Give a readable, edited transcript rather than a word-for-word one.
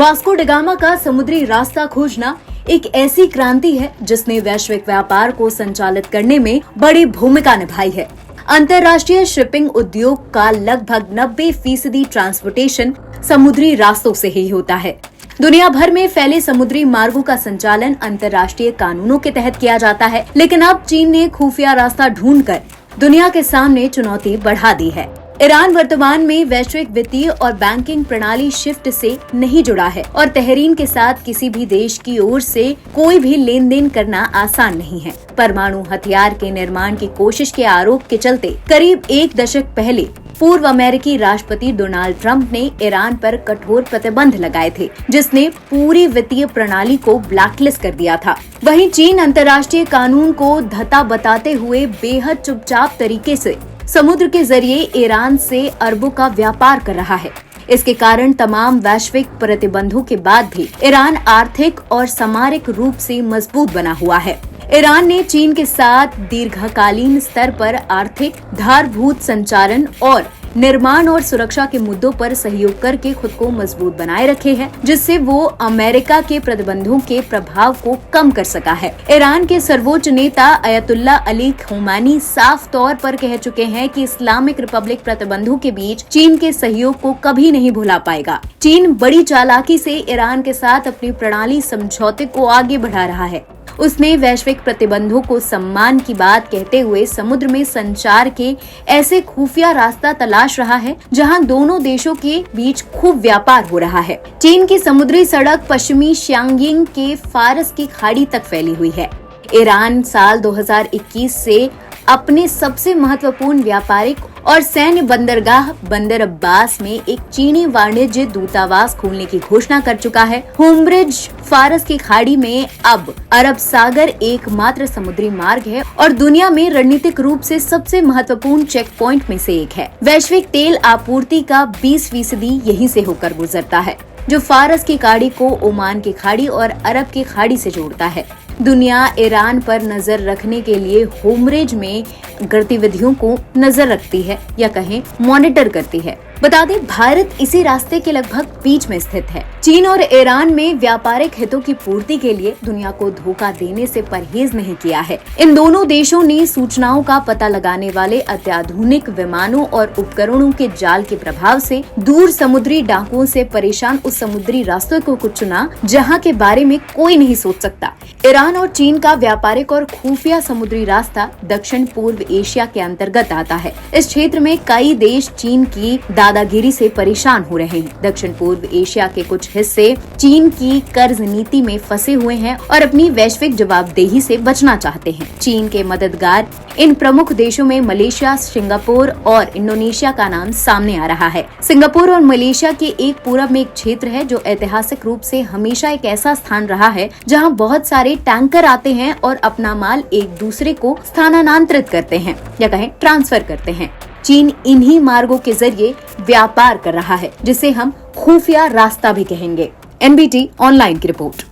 Vasco da Gama का समुद्री रास्ता खोजना एक ऐसी क्रांति है जिसने वैश्विक व्यापार को संचालित करने में बड़ी भूमिका निभाई है। अंतर्राष्ट्रीय शिपिंग उद्योग का लगभग 90% ट्रांसपोर्टेशन समुद्री रास्तों से ही होता है। दुनिया भर में फैले समुद्री मार्गों का संचालन अंतर्राष्ट्रीय कानूनों के तहत किया जाता है, लेकिन अब चीन ने खुफिया रास्ता ढूंढकर दुनिया के सामने चुनौती बढ़ा दी है। ईरान वर्तमान में वैश्विक वित्तीय और बैंकिंग प्रणाली शिफ्ट से नहीं जुड़ा है और तहरीन के साथ किसी भी देश की ओर से कोई भी लेन देन करना आसान नहीं है। परमाणु हथियार के निर्माण की कोशिश के आरोप के चलते करीब एक दशक पहले पूर्व अमेरिकी राष्ट्रपति डोनाल्ड ट्रंप ने ईरान पर कठोर प्रतिबंध लगाए थे, जिसने पूरी वित्तीय प्रणाली को ब्लैकलिस्ट कर दिया था। वहीं चीन अंतर्राष्ट्रीय कानून को धता बताते हुए बेहद चुपचाप तरीके से समुद्र के जरिए ईरान से अरबों का व्यापार कर रहा है। इसके कारण तमाम वैश्विक प्रतिबंधों के बाद भी ईरान आर्थिक और सामरिक रूप से मजबूत बना हुआ है। ईरान ने चीन के साथ दीर्घकालीन स्तर पर आर्थिक, धारभूत संचालन और निर्माण और सुरक्षा के मुद्दों पर सहयोग करके खुद को मजबूत बनाए रखे है, जिससे वो अमेरिका के प्रतिबंधों के प्रभाव को कम कर सका है। ईरान के सर्वोच्च नेता अयतुल्ला अली खमेनी साफ तौर पर कह चुके हैं कि इस्लामिक रिपब्लिक प्रतिबंधों के बीच चीन के सहयोग को कभी नहीं भुला पाएगा। चीन बड़ी चालाकी से ईरान के साथ अपनी प्रणाली समझौते को आगे बढ़ा रहा है। उसने वैश्विक प्रतिबंधों को सम्मान की बात कहते हुए समुद्र में संचार के ऐसे खुफिया रास्ता तलाश रहा है जहां दोनों देशों के बीच खूब व्यापार हो रहा है। चीन की समुद्री सड़क पश्चिमी शियांगिंग के फारस की खाड़ी तक फैली हुई है। ईरान साल 2021 से अपने सबसे महत्वपूर्ण व्यापारिक और सैन्य बंदरगाह बंदर अब्बास में एक चीनी वाणिज्य दूतावास खोलने की घोषणा कर चुका है। होर्मुज़ फारस की खाड़ी में अब अरब सागर एकमात्र समुद्री मार्ग है और दुनिया में रणनीतिक रूप से सबसे महत्वपूर्ण चेक पॉइंट में से एक है। वैश्विक तेल आपूर्ति का 20% यहीं से होकर गुजरता है, जो फारस की खाड़ी को ओमान की खाड़ी और अरब की खाड़ी से जोड़ता है। दुनिया ईरान पर नजर रखने के लिए होर्मुज़ में गतिविधियों को नजर रखती है या कहें मॉनिटर करती है। बता दें, भारत इसी रास्ते के लगभग बीच में स्थित है। चीन और ईरान में व्यापारिक हितों की पूर्ति के लिए दुनिया को धोखा देने से परहेज नहीं किया है। इन दोनों देशों ने सूचनाओं का पता लगाने वाले अत्याधुनिक विमानों और उपकरणों के जाल के प्रभाव से दूर समुद्री डाकुओं से परेशान उस समुद्री रास्ते को चुना जहां के बारे में कोई नहीं सोच सकता। ईरान और चीन का व्यापारिक और खुफिया समुद्री रास्ता दक्षिण पूर्व एशिया के अंतर्गत आता है। इस क्षेत्र में कई देश चीन की दादागिरी से परेशान हो रहे हैं। दक्षिण पूर्व एशिया के कुछ हिस्से चीन की कर्ज नीति में फंसे हुए हैं और अपनी वैश्विक जवाबदेही से बचना चाहते हैं। चीन के मददगार इन प्रमुख देशों में मलेशिया, सिंगापुर और इंडोनेशिया का नाम सामने आ रहा है। सिंगापुर और मलेशिया के एक पूरब में एक क्षेत्र है जो ऐतिहासिक रूप से हमेशा एक ऐसा स्थान रहा है जहां बहुत सारे टैंकर आते हैं और अपना माल एक दूसरे को स्थानांतरित करते हैं या कहें ट्रांसफर करते हैं। चीन इन्हीं मार्गों के जरिए व्यापार कर रहा है, जिसे हम खुफिया रास्ता भी कहेंगे। NBT ऑनलाइन की रिपोर्ट।